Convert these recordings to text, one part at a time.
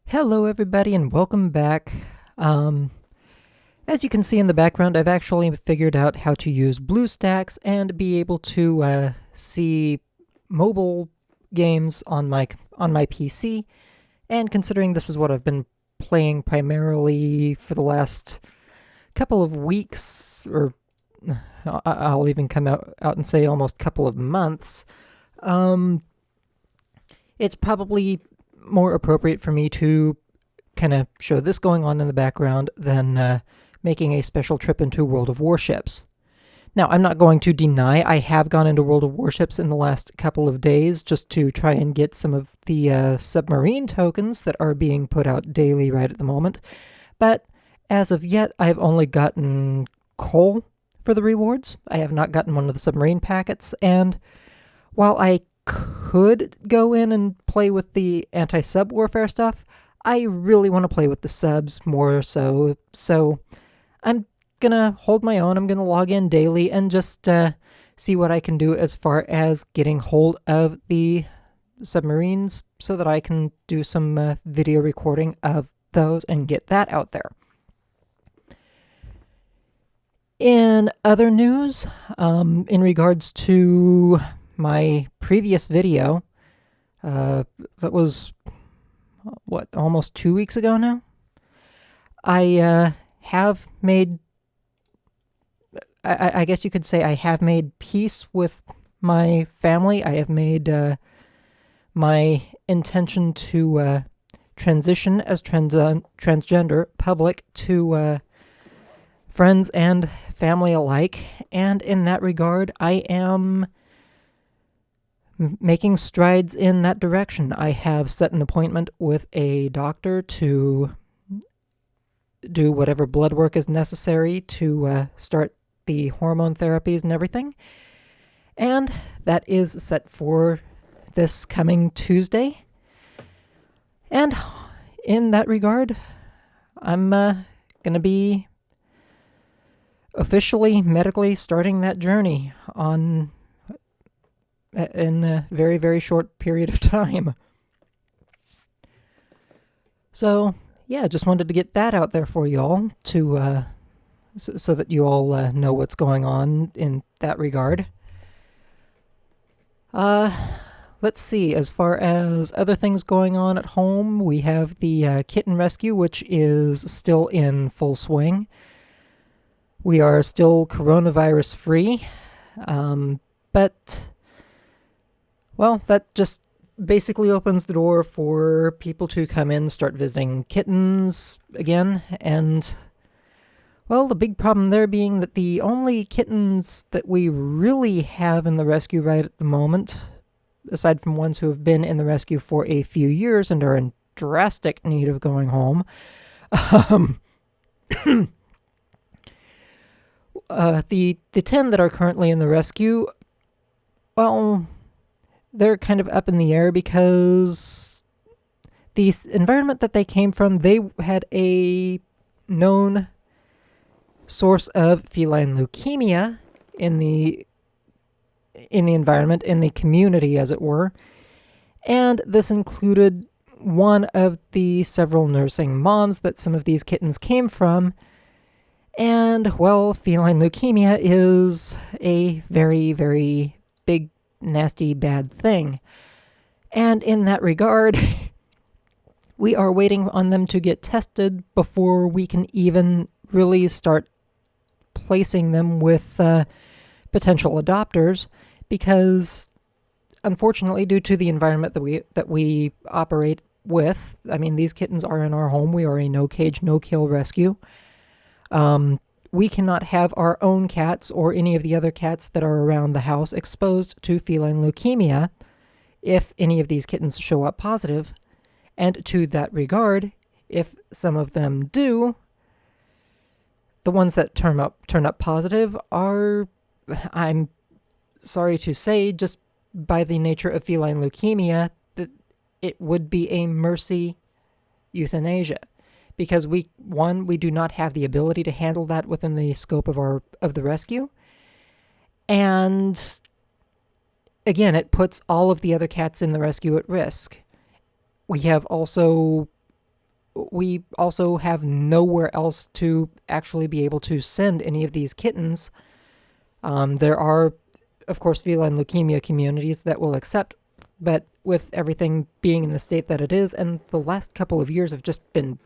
Hello, everybody, and welcome back. Um, as you can see in the background, I've actually figured out how to use BlueStacks and be able to see mobile games on my PC. And considering this is what I've been playing primarily for the last couple of weeks, or I'll even come out and say almost couple of months, it's probably more appropriate for me to kind of show this going on in the background than making a special trip into World of Warships. Now, I'm not going to deny I have gone into World of Warships in the last couple of days just to try and get some of the submarine tokens that are being put out daily right at the moment. But as of yet, I've only gotten coal for the rewards. I have not gotten one of the submarine packets, and while I could go in and play with the anti-sub warfare stuff, I really want to play with the subs more so. So I'm gonna hold my own. I'm gonna log in daily and just see what I can do as far as getting hold of the submarines so that I can do some video recording of those and get that out there. In other news, in regards to my previous video, that was, almost 2 weeks ago now? I have made, I guess you could say I have made peace with my family. I have made my intention to transition as transgender public to friends and family alike. And in that regard, I am making strides in that direction. I have set an appointment with a doctor to do whatever blood work is necessary to start the hormone therapies and everything. And that is set for this coming Tuesday. And in that regard, I'm going to be officially, medically starting that journey in a very, very short period of time. So, yeah, just wanted to get that out there for you all to so that you all know what's going on in that regard. Let's see. As far as other things going on at home, we have the kitten rescue, which is still in full swing. We are still coronavirus free, but well, that just basically opens the door for people to come in, start visiting kittens again, and, well, the big problem there being that the only kittens that we really have in the rescue right at the moment, aside from ones who have been in the rescue for a few years and are in drastic need of going home, the 10 that are currently in the rescue, well, they're kind of up in the air because the environment that they came from, they had a known source of feline leukemia in the environment, in the community, as it were. And this included one of the several nursing moms that some of these kittens came from. And, well, feline leukemia is a very, very big, nasty, bad thing. And in that regard, we are waiting on them to get tested before we can even really start placing them with potential adopters, because unfortunately, due to the environment that we operate with, I mean, these kittens are in our home. We are a no-cage, no-kill rescue. We cannot have our own cats or any of the other cats that are around the house exposed to feline leukemia if any of these kittens show up positive. And to that regard, if some of them do, the ones that turn up positive are, I'm sorry to say, just by the nature of feline leukemia, that it would be a mercy euthanasia. Because we do not have the ability to handle that within the scope of the rescue. And again, it puts all of the other cats in the rescue at risk. We have also we also have nowhere else to actually be able to send any of these kittens. There are, of course, feline leukemia communities that will accept, but with everything being in the state that it is, and the last couple of years have just been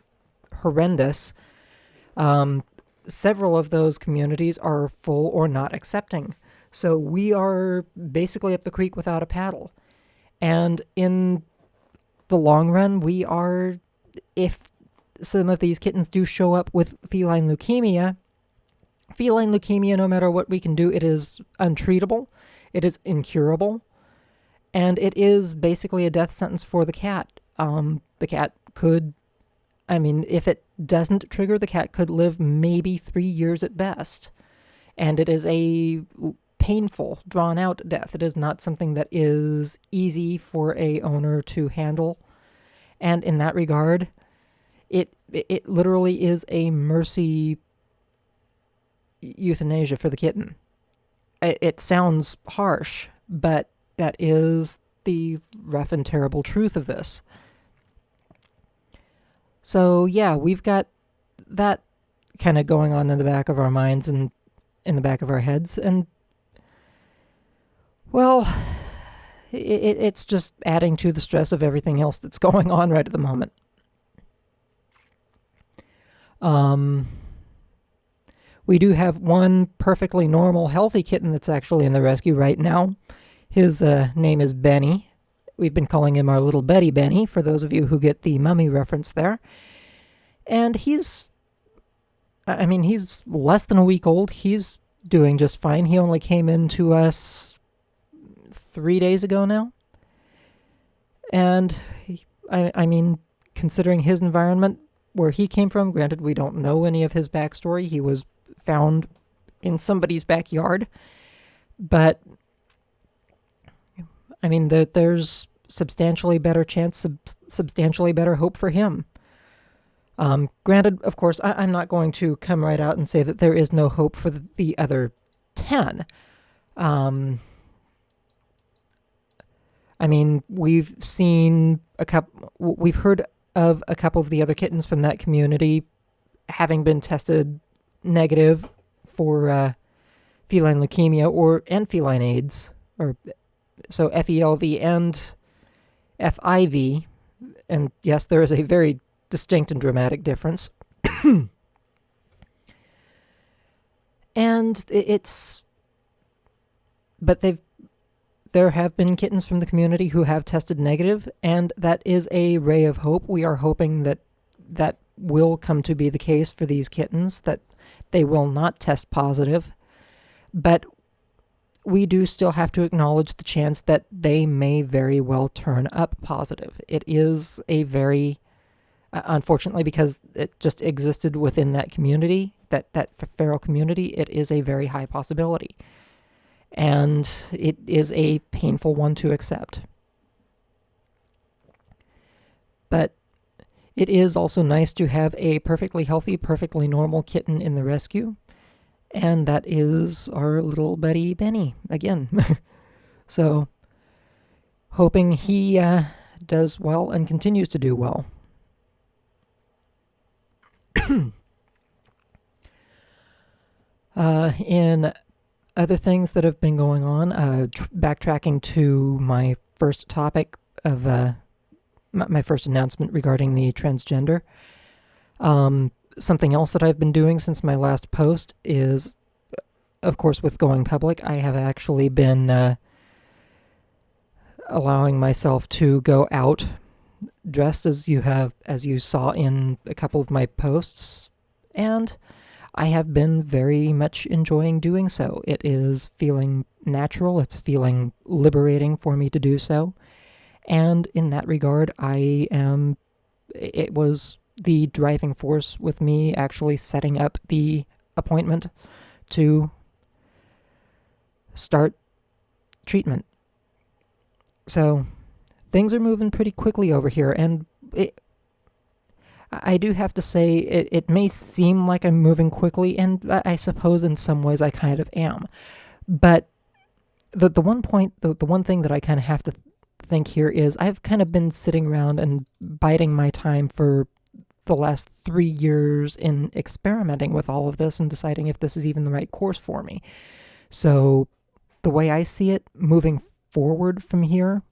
horrendous, several of those communities are full or not accepting. So we are basically up the creek without a paddle. And in the long run, if some of these kittens do show up with feline leukemia, no matter what we can do, it is untreatable, it is incurable, and it is basically a death sentence for the cat. The cat could, if it doesn't trigger, the cat could live maybe 3 years at best. And it is a painful, drawn-out death. It is not something that is easy for a owner to handle. And in that regard, it literally is a mercy euthanasia for the kitten. It sounds harsh, but that is the rough and terrible truth of this. So yeah, we've got that kind of going on in the back of our minds and in the back of our heads, and well, it's just adding to the stress of everything else that's going on right at the moment. We do have one perfectly normal, healthy kitten that's actually in the rescue right now. His name is Benny. We've been calling him our little Betty Benny, for those of you who get the Mummy reference there. And he's less than a week old. He's doing just fine. He only came into us 3 days ago now. And, considering his environment, where he came from, granted, we don't know any of his backstory. He was found in somebody's backyard. But, there's substantially better chance, substantially better hope for him. Granted, of course, I'm not going to come right out and say that there is no hope for the other 10. We've seen we've heard of a couple of the other kittens from that community having been tested negative for feline leukemia and feline AIDS, so FELV and FIV, and yes, there is a very distinct and dramatic difference. And there have been kittens from the community who have tested negative, and that is a ray of hope. We are hoping that will come to be the case for these kittens, that they will not test positive, but we do still have to acknowledge the chance that they may very well turn up positive. It is a very, unfortunately, because it just existed within that community, that feral community, it is a very high possibility. And it is a painful one to accept. But it is also nice to have a perfectly healthy, perfectly normal kitten in the rescue. And that is our little Betty Benny, again. So, hoping he does well and continues to do well. In other things that have been going on, backtracking to my first topic of my first announcement regarding the transgender, something else that I've been doing since my last post is, of course, with going public, I have actually been allowing myself to go out dressed as you saw in a couple of my posts, and I have been very much enjoying doing so. It is feeling natural, it's feeling liberating for me to do so, and in that regard, it was the driving force with me actually setting up the appointment to start treatment. So things are moving pretty quickly over here, and I do have to say it may seem like I'm moving quickly, and I suppose in some ways I kind of am. But the one thing that I kind of have to think here is I've kind of been sitting around and biding my time for the last 3 years in experimenting with all of this and deciding if this is even the right course for me. So the way I see it, moving forward from here,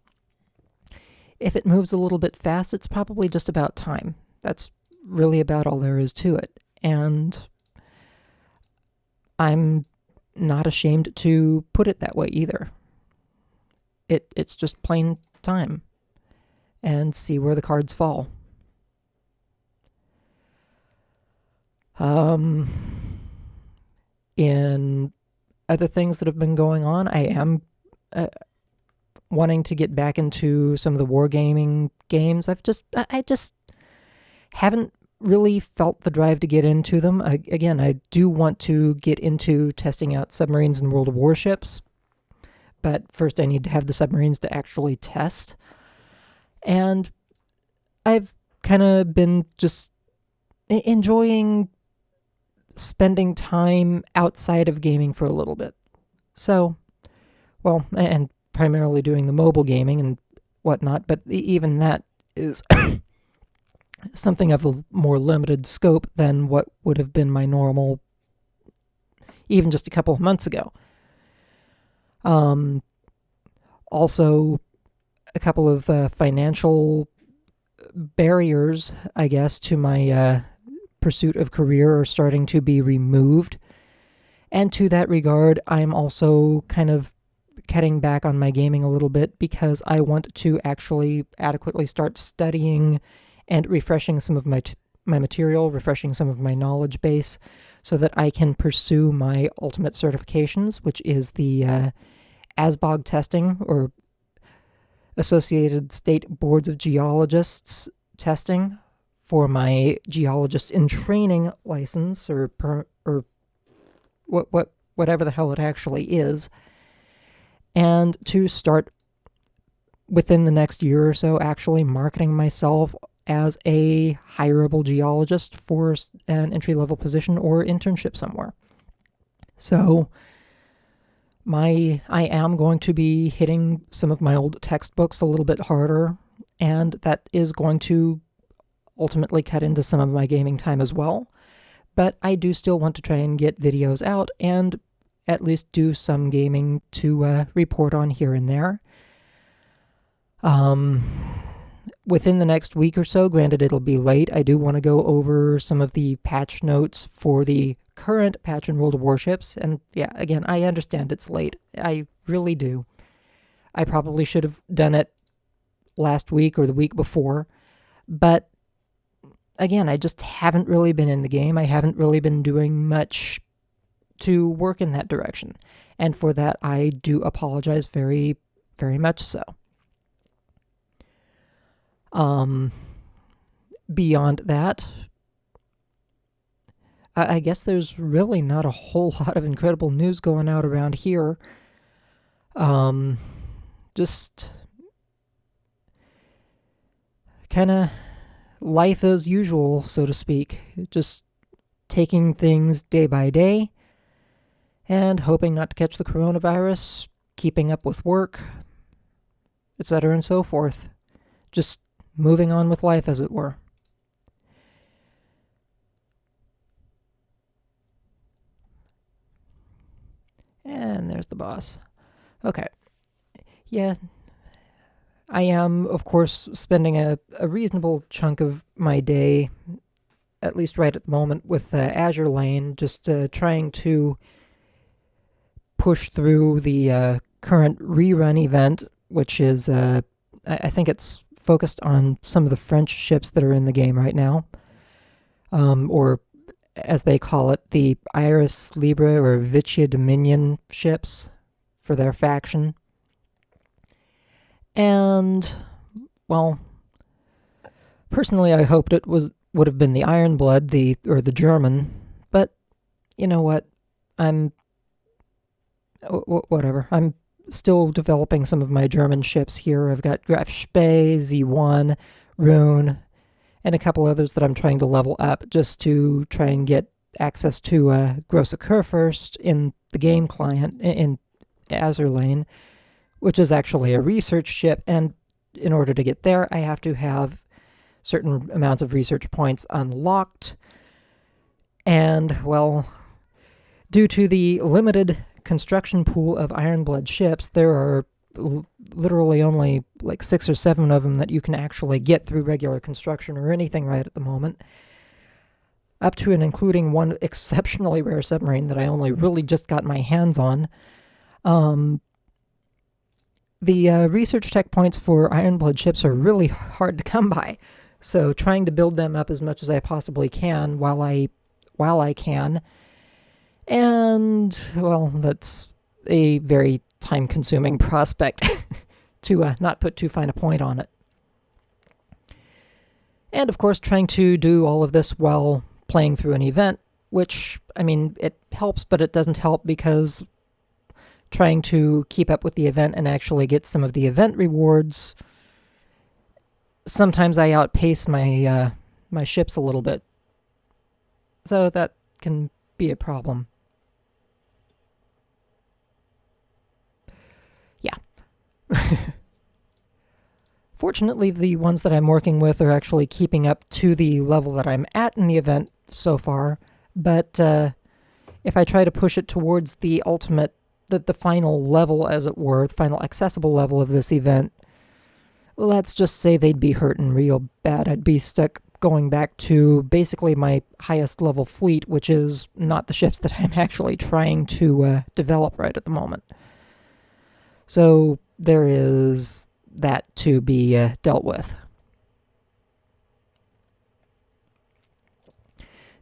if it moves a little bit fast, it's probably just about time. That's really about all there is to it. And I'm not ashamed to put it that way either. It's just plain time. And see where the cards fall. In other things that have been going on, I am wanting to get back into some of the wargaming games. I just haven't really felt the drive to get into them. Again, I do want to get into testing out submarines and World of Warships, but first I need to have the submarines to actually test. And I've kind of been just enjoying spending time outside of gaming for a little bit. So, well, and primarily doing the mobile gaming and whatnot, but even that is something of a more limited scope than what would have been my normal even just a couple of months ago. Also, a couple of financial barriers, I guess, to my pursuit of career are starting to be removed. And to that regard, I'm also kind of cutting back on my gaming a little bit because I want to actually adequately start studying and refreshing some of my material, refreshing some of my knowledge base, so that I can pursue my ultimate certifications, which is the ASBOG testing, or Associated State Boards of Geologists testing, for my geologist in training license, or whatever the hell it actually is, and to start within the next year or so actually marketing myself as a hireable geologist for an entry-level position or internship somewhere. So I am going to be hitting some of my old textbooks a little bit harder, and that is going to ultimately cut into some of my gaming time as well. But I do still want to try and get videos out and at least do some gaming to report on here and there. Within the next week or so, granted it'll be late, I do want to go over some of the patch notes for the current patch in World of Warships. And yeah, again, I understand it's late. I really do. I probably should have done it last week or the week before. But again, I just haven't really been in the game. I haven't really been doing much to work in that direction. And for that, I do apologize very, very much so. Beyond that, I guess there's really not a whole lot of incredible news going out around here. Just kind of life as usual, so to speak. Just taking things day by day and hoping not to catch the coronavirus, keeping up with work, etc. and so forth. Just moving on with life, as it were. And there's the boss. Okay. Yeah. I am, of course, spending a reasonable chunk of my day, at least right at the moment, with Azure Lane, just trying to push through the current rerun event, which is, I think it's focused on some of the French ships that are in the game right now, or as they call it, the Iris Libre or Vicia Dominion ships for their faction. And, well, personally I hoped it would have been the Ironblood, the German, but you know what, whatever. I'm still developing some of my German ships here. I've got Graf Spee, Z1, Rune, and a couple others that I'm trying to level up just to try and get access to Grosse Kurfürst in the game client, in Azure Lane, which is actually a research ship, and in order to get there, I have to have certain amounts of research points unlocked. And, well, due to the limited construction pool of Ironblood ships, there are literally only like 6 or 7 of them that you can actually get through regular construction or anything right at the moment. Up to and including one exceptionally rare submarine that I only really just got my hands on. The research tech points for Ironblood ships are really hard to come by, so trying to build them up as much as I possibly can while I can. And, well, that's a very time-consuming prospect to not put too fine a point on it. And, of course, trying to do all of this while playing through an event, which, I mean, it helps, but it doesn't help because trying to keep up with the event and actually get some of the event rewards, sometimes I outpace my my ships a little bit. So that can be a problem. Yeah. Fortunately, the ones that I'm working with are actually keeping up to the level that I'm at in the event so far, but if I try to push it towards the ultimate, the final level, as it were, the final accessible level of this event, let's just say they'd be hurting real bad. I'd be stuck going back to basically my highest level fleet, which is not the ships that I'm actually trying to develop right at the moment. So there is that to be dealt with.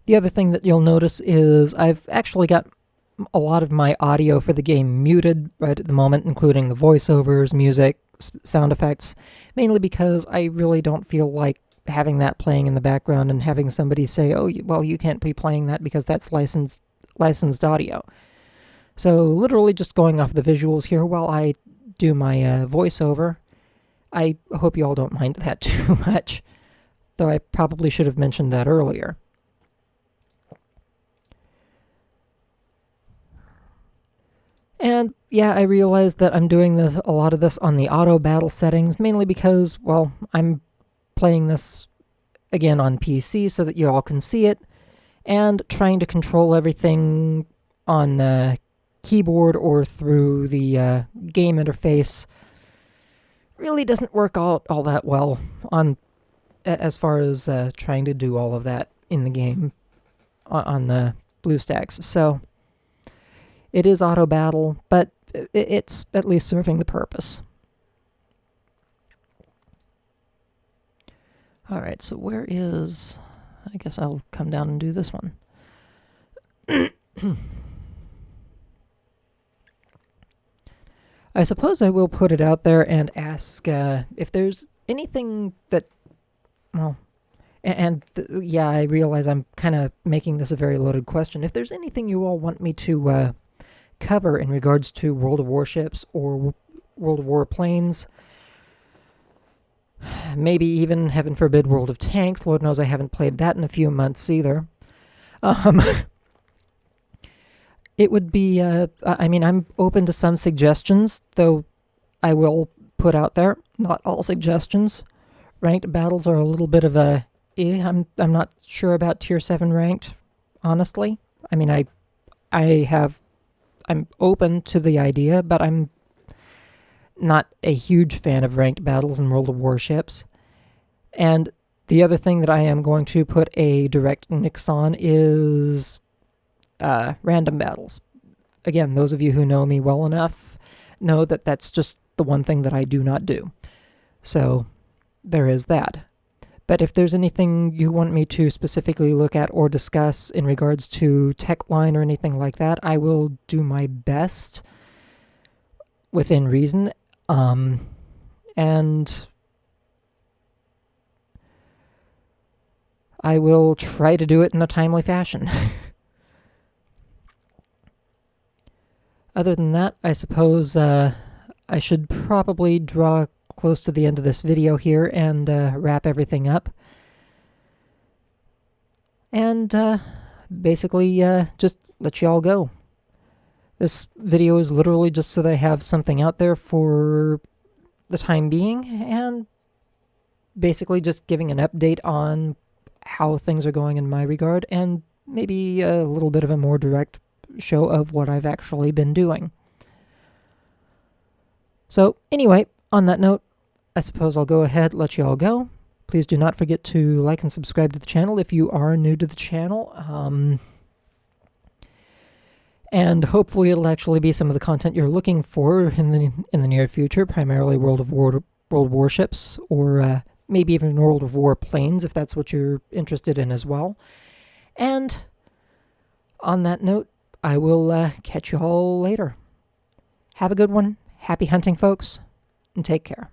The other thing that you'll notice is I've actually got a lot of my audio for the game muted right at the moment, including the voiceovers, music, sound effects, mainly because I really don't feel like having that playing in the background and having somebody say, oh, well, you can't be playing that because that's licensed audio. So literally just going off the visuals here while I do my voiceover. I hope you all don't mind that too much, though I probably should have mentioned that earlier. And yeah, I realize that I'm doing a lot of this on the auto battle settings, mainly because, well, I'm playing this again on PC so that you all can see it, and trying to control everything on the keyboard or through the game interface really doesn't work out all that well on as far as trying to do all of that in the game on the BlueStacks. So it is auto battle, but it's at least serving the purpose. All right, so where is... I guess I'll come down and do this one. I suppose I will put it out there and ask if there's anything that... Well, yeah, I realize I'm kind of making this a very loaded question. If there's anything you all want me to cover in regards to World of Warships or World of Warplanes, maybe even, heaven forbid, World of Tanks. Lord knows I haven't played that in a few months either. It would be, I mean, I'm open to some suggestions, though I will put out there, not all suggestions. Ranked battles are a little bit of a, I'm not sure about Tier 7 ranked, honestly. I mean, I'm open to the idea, but I'm not a huge fan of ranked battles in World of Warships. And the other thing that I am going to put a direct nix on is random battles. Again, those of you who know me well enough know that that's just the one thing that I do not do. So there is that. But if there's anything you want me to specifically look at or discuss in regards to tech line or anything like that, I will do my best within reason. And I will try to do it in a timely fashion. Other than that, I suppose I should probably draw close to the end of this video here and wrap everything up. And basically just let you all go. This video is literally just so that I have something out there for the time being, and basically just giving an update on how things are going in my regard, and maybe a little bit of a more direct show of what I've actually been doing. So anyway, on that note, I suppose I'll go ahead, let you all go. Please do not forget to like and subscribe to the channel if you are new to the channel. And hopefully it'll actually be some of the content you're looking for in the near future, primarily World Warships, or maybe even World of Warplanes, if that's what you're interested in as well. And on that note, I will catch you all later. Have a good one. Happy hunting, folks, and take care.